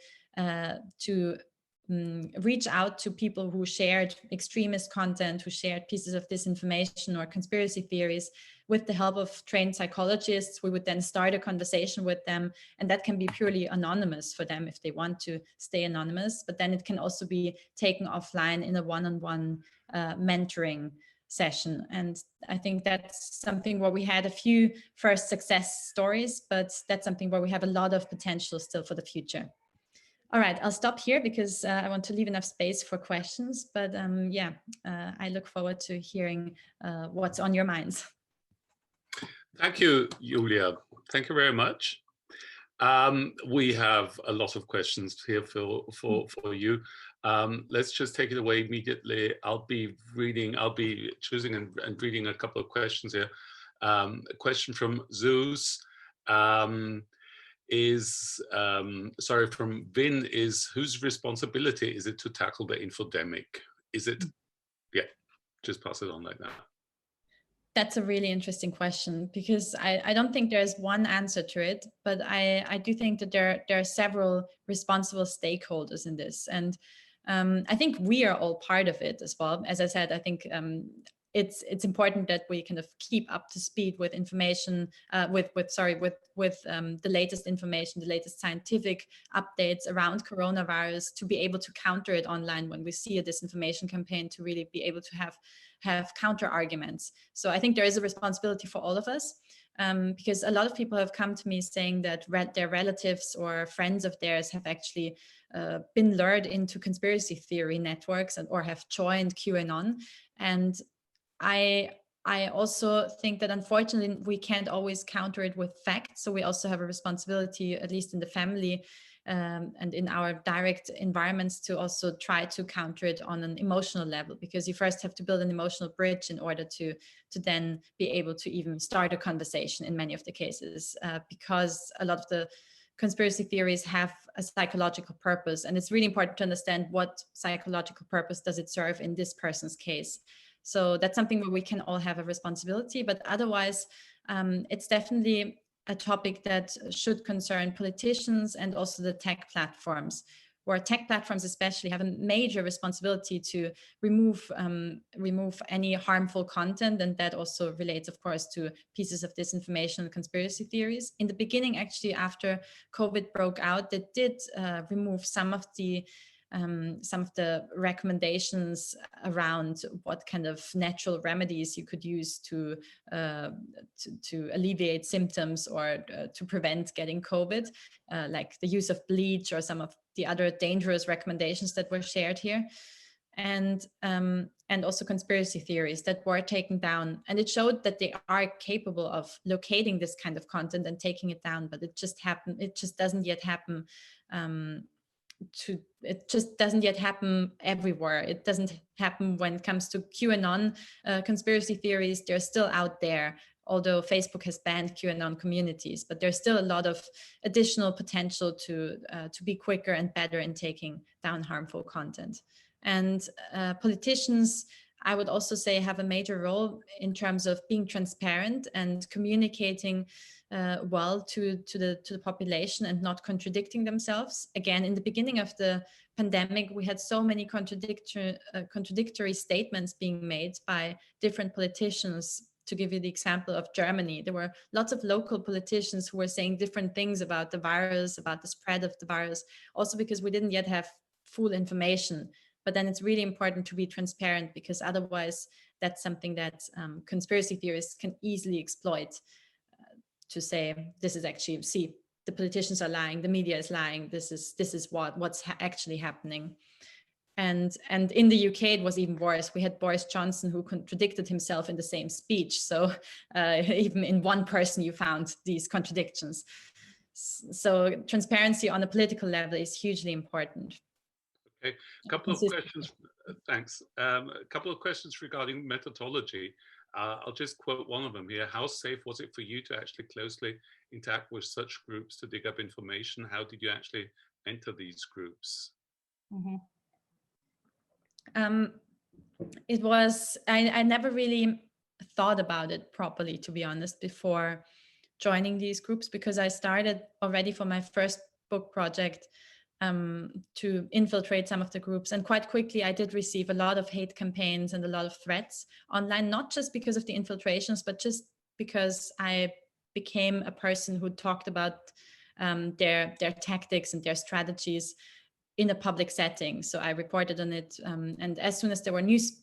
reach out to people who shared extremist content, who shared pieces of disinformation or conspiracy theories. With the help of trained psychologists, we would then start a conversation with them, and that can be purely anonymous for them if they want to stay anonymous, but then it can also be taken offline in a one-on-one mentoring session. And I think that's something where we had a few first success stories, but that's something where we have a lot of potential still for the future. All right, I'll stop here because I want to leave enough space for questions, but I look forward to hearing what's on your minds. Thank you, Julia. Thank you very much. We have a lot of questions here for you. Let's just take it away immediately. I'll be choosing and reading a couple of questions here. A question from Zeus. is, sorry, from Vin is, whose responsibility is it to tackle the infodemic? Is it, yeah, just pass it on like that. That's a really interesting question, because I don't think there's one answer to it, but I do think that there are several responsible stakeholders in this. And I think we are all part of it as well. As I said, I think it's important that we kind of keep up to speed with information, with the latest information, the latest scientific updates around coronavirus, to be able to counter it online when we see a disinformation campaign, to really be able to have counter arguments. So I think there is a responsibility for all of us, because a lot of people have come to me saying that their relatives or friends of theirs have actually been lured into conspiracy theory networks or have joined QAnon. And I also think that unfortunately we can't always counter it with facts. So we also have a responsibility, at least in the family and in our direct environments, to also try to counter it on an emotional level, because you first have to build an emotional bridge in order to then be able to even start a conversation in many of the cases, because a lot of the conspiracy theories have a psychological purpose, and it's really important to understand what psychological purpose does it serve in this person's case. So that's something where we can all have a responsibility, but otherwise it's definitely a topic that should concern politicians and also the tech platforms, where tech platforms especially have a major responsibility to remove any harmful content. And that also relates, of course, to pieces of disinformation and conspiracy theories. In the beginning, actually, after COVID broke out, they did remove some of the recommendations around what kind of natural remedies you could use to alleviate symptoms or to prevent getting COVID, like the use of bleach or some of the other dangerous recommendations that were shared here. And also conspiracy theories that were taken down. And it showed that they are capable of locating this kind of content and taking it down, but it just doesn't yet happen. It just doesn't yet happen everywhere. It doesn't happen when it comes to QAnon conspiracy theories. They're still out there, although Facebook has banned QAnon communities, but there's still a lot of additional potential to be quicker and better in taking down harmful content. And politicians, I would also say, have a major role in terms of being transparent and communicating well to the population and not contradicting themselves. Again, in the beginning of the pandemic, we had so many contradictory statements being made by different politicians. To give you the example of Germany, there were lots of local politicians who were saying different things about the virus, about the spread of the virus, also because we didn't yet have full information. But then it's really important to be transparent, because otherwise that's something that conspiracy theorists can easily exploit, to say, this is actually, see, the politicians are lying, the media is lying, this is what's actually happening. And in the UK, it was even worse. We had Boris Johnson, who contradicted himself in the same speech. So even in one person, you found these contradictions. So transparency on a political level is hugely important. Okay, a couple of questions. Thanks. A couple of questions regarding methodology. I'll just quote one of them here. How safe was it for you to actually closely interact with such groups to dig up information? How did you actually enter these groups? Mm-hmm. It was, I never really thought about it properly, to be honest, before joining these groups, because I started already for my first book project to infiltrate some of the groups. And quite quickly, I did receive a lot of hate campaigns and a lot of threats online, not just because of the infiltrations, but just because I became a person who talked about their tactics and their strategies in a public setting. So I reported on it. And as soon as there were news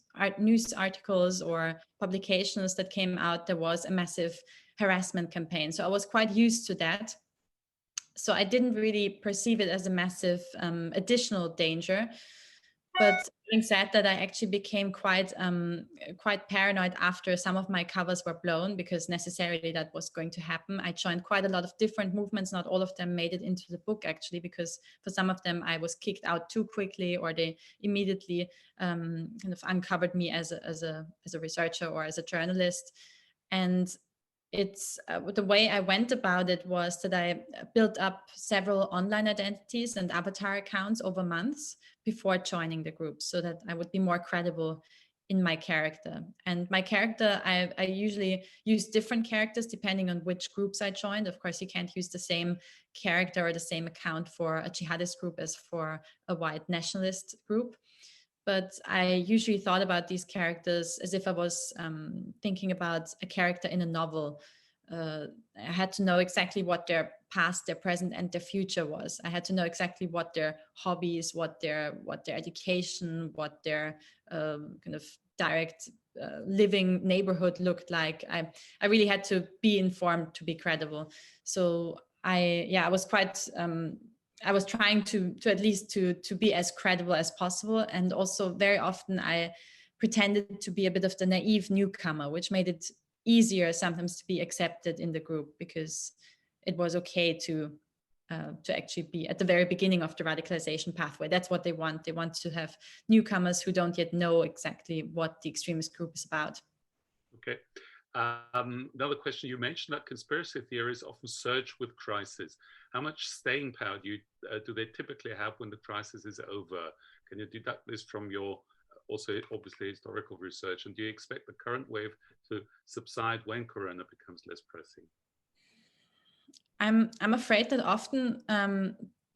articles or publications that came out, there was a massive harassment campaign. So I was quite used to that. So I didn't really perceive it as a massive additional danger. But having said that, I actually became quite paranoid after some of my covers were blown, because necessarily that was going to happen. I joined quite a lot of different movements. Not all of them made it into the book, actually, because for some of them I was kicked out too quickly, or they immediately kind of uncovered me as a researcher or as a journalist. And it's the way I went about it was that I built up several online identities and avatar accounts over months before joining the group, so that I would be more credible in my character. And my character, I usually use different characters depending on which groups I joined. Of course, you can't use the same character or the same account for a jihadist group as for a white nationalist group. But I usually thought about these characters as if I was thinking about a character in a novel. I had to know exactly what their past, their present, and their future was. I had to know exactly what their hobbies, what their education, what their kind of direct living neighborhood looked like. I really had to be informed to be credible. So I was quite. I was trying to at least to be as credible as possible, and also very often I pretended to be a bit of the naive newcomer, which made it easier sometimes to be accepted in the group, because it was okay to actually be at the very beginning of the radicalization pathway. That's what they want. They want to have newcomers who don't yet know exactly what the extremist group is about. Okay. Another question, you mentioned that conspiracy theories often surge with crisis. How much staying power do they typically have when the crisis is over? Can you deduct this from your also obviously historical research? And do you expect the current wave to subside when Corona becomes less pressing? I'm afraid that often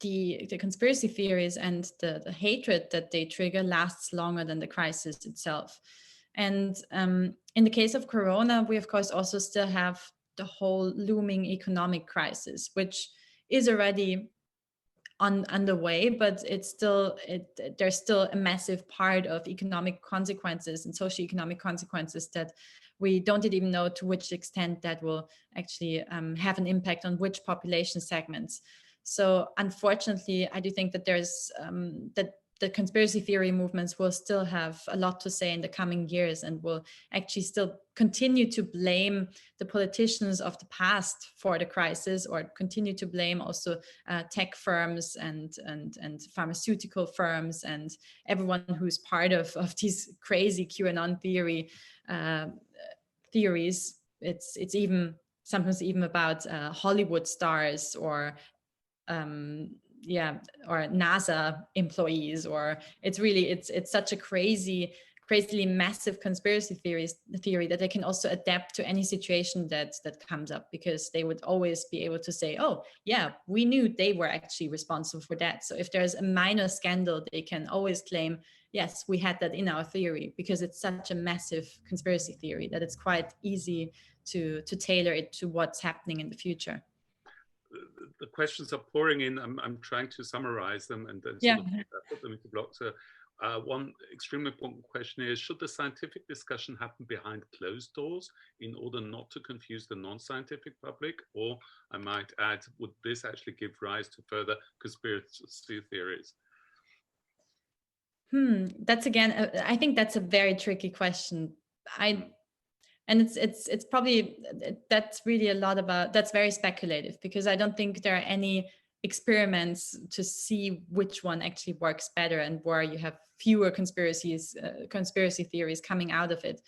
the conspiracy theories and the hatred that they trigger lasts longer than the crisis itself. And in the case of Corona, we of course also still have the whole looming economic crisis, which is already underway, but it's still there's still a massive part of economic consequences and socioeconomic consequences that we don't even know to which extent that will actually have an impact on which population segments. So unfortunately, I do think that there's that the conspiracy theory movements will still have a lot to say in the coming years, and will actually still continue to blame the politicians of the past for the crisis, or continue to blame also tech firms and pharmaceutical firms and everyone who's part of these crazy QAnon theories. It's even sometimes even about Hollywood stars or or NASA employees, or it's such a crazily massive conspiracy theory that they can also adapt to any situation that comes up, because they would always be able to say, oh yeah, we knew they were actually responsible for that. So if there's a minor scandal, they can always claim, yes, we had that in our theory, because it's such a massive conspiracy theory that it's quite easy to tailor it to what's happening in the future. The questions are pouring in. I'm trying to summarize them and then yeah. sort of put them into blocks. So, one extremely important question is, should the scientific discussion happen behind closed doors in order not to confuse the non-scientific public? Or I might add, would this actually give rise to further conspiracy theories? That's again, I think that's a very tricky question. And it's probably, that's really a lot about, that's very speculative, because I don't think there are any experiments to see which one actually works better and where you have fewer conspiracy theories coming out of it.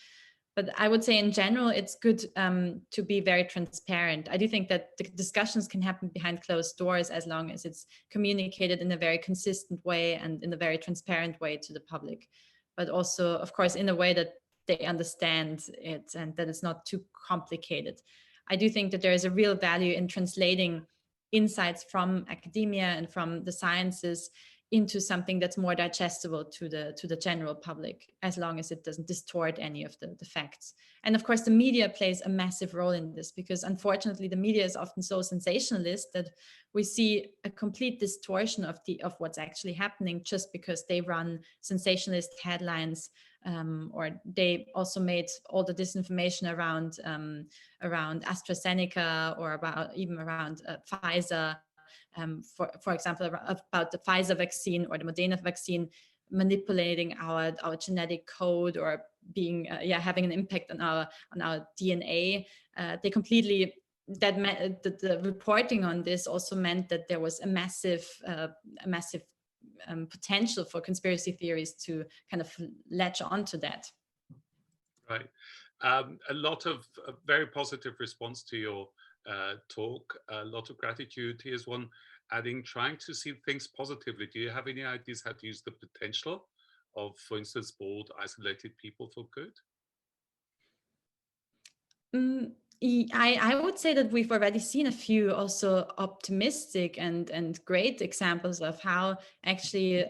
But I would say in general, it's good to be very transparent. I do think that the discussions can happen behind closed doors as long as it's communicated in a very consistent way and in a very transparent way to the public. But also, of course, in a way that they understand it and that it's not too complicated. I do think that there is a real value in translating insights from academia and from the sciences into something that's more digestible to the general public, as long as it doesn't distort any of the facts. And of course, the media plays a massive role in this, because unfortunately, the media is often so sensationalist that we see a complete distortion of what's actually happening, just because they run sensationalist headlines, or they also made all the disinformation around AstraZeneca, or even around Pfizer. For example, about the Pfizer vaccine or the Moderna vaccine manipulating our genetic code, or being having an impact on our DNA. They completely the reporting on this also meant that there was a massive potential for conspiracy theories to kind of latch onto that. Right. A lot of very positive response to your talk, a lot of gratitude. Here's one adding, trying to see things positively. Do you have any ideas how to use the potential of, for instance, bored, isolated people for good? I would say that we've already seen a few also optimistic and great examples of how actually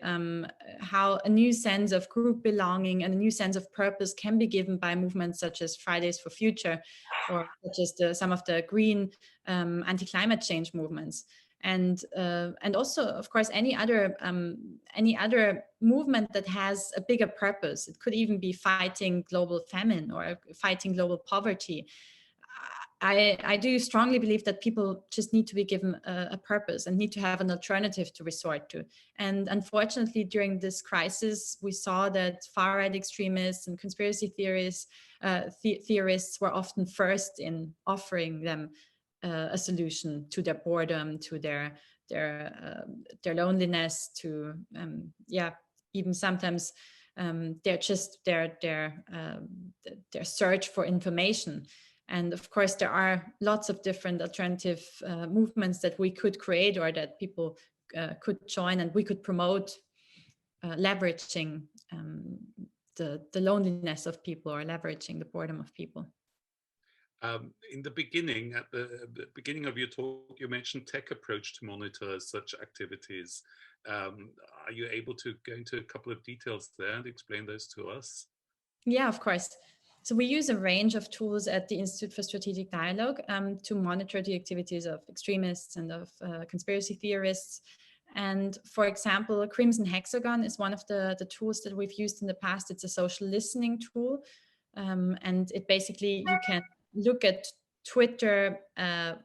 how a new sense of group belonging and a new sense of purpose can be given by movements such as Fridays for Future, or such as some of the green anti-climate change movements. And also, of course, any other movement that has a bigger purpose. It could even be fighting global famine or fighting global poverty. I do strongly believe that people just need to be given a purpose and need to have an alternative to resort to. And unfortunately, during this crisis, we saw that far-right extremists and conspiracy theorists were often first in offering them a solution to their boredom, to their loneliness, to even sometimes their search for information. And of course, there are lots of different alternative movements that we could create or that people could join, and we could promote, leveraging the loneliness of people or leveraging the boredom of people. In the beginning, at the beginning of your talk, you mentioned tech approach to monitor such activities. Are you able to go into a couple of details there and explain those to us? Yeah, of course. So we use a range of tools at the Institute for Strategic Dialogue to monitor the activities of extremists and of conspiracy theorists. And for example, Crimson Hexagon is one of the tools that we've used in the past. It's a social listening tool. And it basically, you can look at Twitter,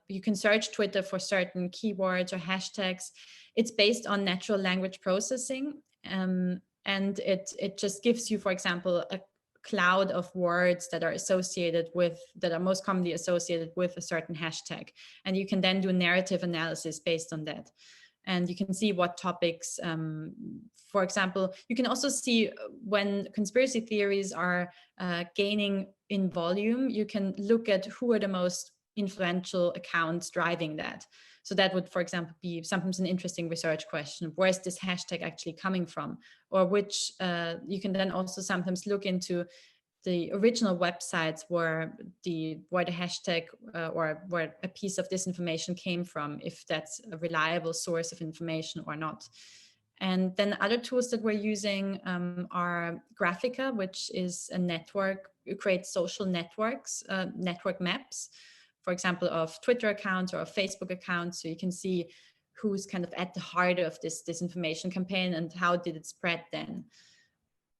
you can search Twitter for certain keywords or hashtags. It's based on natural language processing. And it just gives you, for example, a cloud of words that are most commonly associated with a certain hashtag. And you can then do narrative analysis based on that. And you can see what topics, for example, you can also see when conspiracy theories are gaining in volume, you can look at who are the most influential accounts driving that. So that would, for example, be sometimes an interesting research question. Where is this hashtag actually coming from? Or which, you can then also sometimes look into the original websites where the hashtag or where a piece of this information came from, if that's a reliable source of information or not. And then other tools that we're using are Graphica, which is a network, it creates social networks, network maps, for example, of Twitter accounts or of Facebook accounts. So you can see who's kind of at the heart of this disinformation campaign and how did it spread then.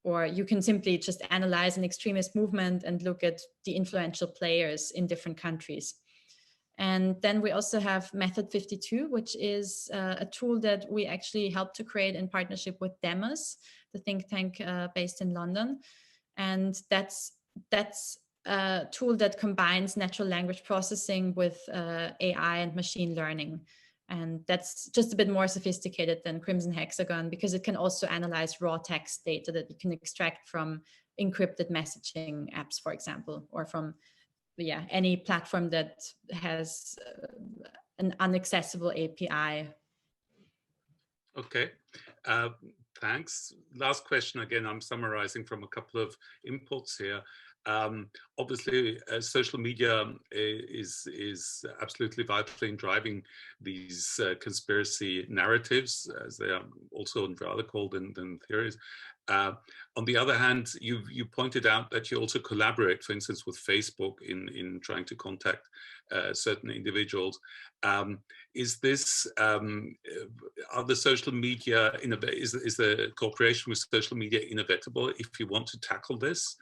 Or you can simply just analyze an extremist movement and look at the influential players in different countries. And then we also have Method 52, which is a tool that we actually helped to create in partnership with Demos, the think tank based in London. And that's a tool that combines natural language processing with AI and machine learning. And that's just a bit more sophisticated than Crimson Hexagon because it can also analyze raw text data that you can extract from encrypted messaging apps, for example, or from any platform that has an inaccessible API. Okay, thanks. Last question again, I'm summarizing from a couple of inputs here. Obviously, social media is absolutely vital in driving these conspiracy narratives, as they are also rather called than theories. On the other hand, you pointed out that you also collaborate, for instance, with Facebook in trying to contact certain individuals. Is this, are the social media, is the cooperation with social media inevitable if you want to tackle this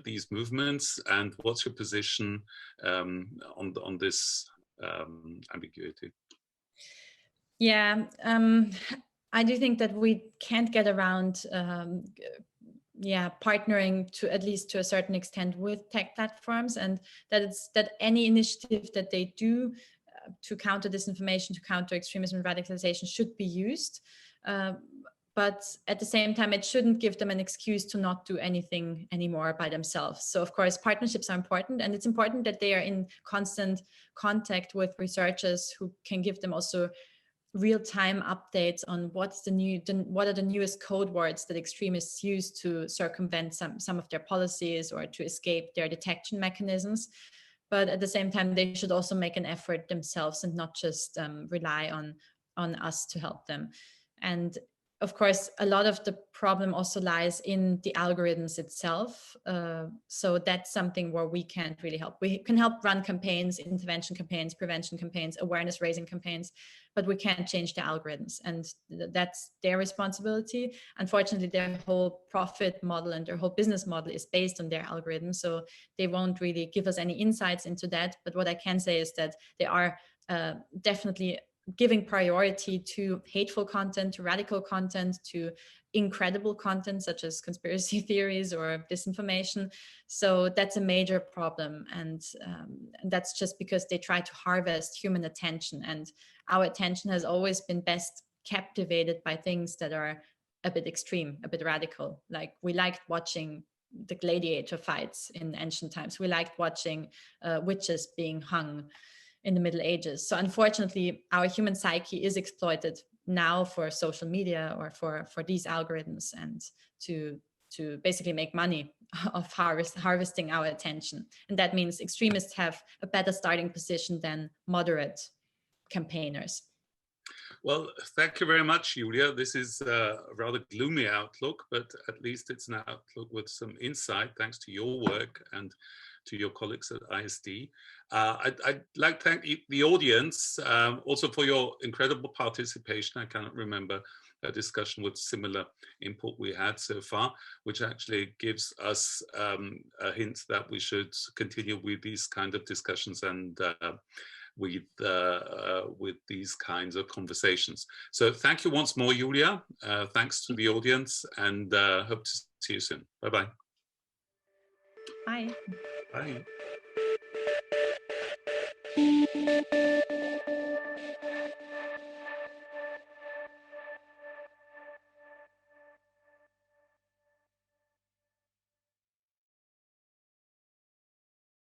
these movements? And what's your position on this ambiguity? Yeah, I do think that we can't get around partnering to at least to a certain extent with tech platforms, and that any initiative that they do to counter disinformation, to counter extremism and radicalization should be used. but at the same time, it shouldn't give them an excuse to not do anything anymore by themselves. So of course, partnerships are important, and it's important that they are in constant contact with researchers who can give them also real-time updates on what are the newest code words that extremists use to circumvent some of their policies or to escape their detection mechanisms. But at the same time, they should also make an effort themselves and not just rely on us to help them. And of course, a lot of the problem also lies in the algorithms itself. So that's something where we can't really help. We can help run campaigns, intervention campaigns, prevention campaigns, awareness raising campaigns, but we can't change the algorithms. And that's their responsibility. Unfortunately, their whole profit model and their whole business model is based on their algorithms. So they won't really give us any insights into that. But what I can say is that they are definitely giving priority to hateful content, to radical content, to incredible content such as conspiracy theories or disinformation. So that's a major problem, and that's just because they try to harvest human attention, and our attention has always been best captivated by things that are a bit extreme, a bit radical. Like we liked watching the gladiator fights in ancient times. We liked watching witches being hung in the Middle Ages. So unfortunately, our human psyche is exploited now for social media or for these algorithms, and to basically make money of harvesting our attention. And that means extremists have a better starting position than moderate campaigners. Well, thank you very much, Julia. This is a rather gloomy outlook, but at least it's an outlook with some insight, thanks to your work and to your colleagues at IST. I'd like to thank the audience also for your incredible participation. I cannot remember a discussion with similar input we had so far, which actually gives us a hint that we should continue with these kind of discussions and with these kinds of conversations. So thank you once more, Julia. Thanks to the audience, and hope to see you soon. Bye-bye. Bye. Bye.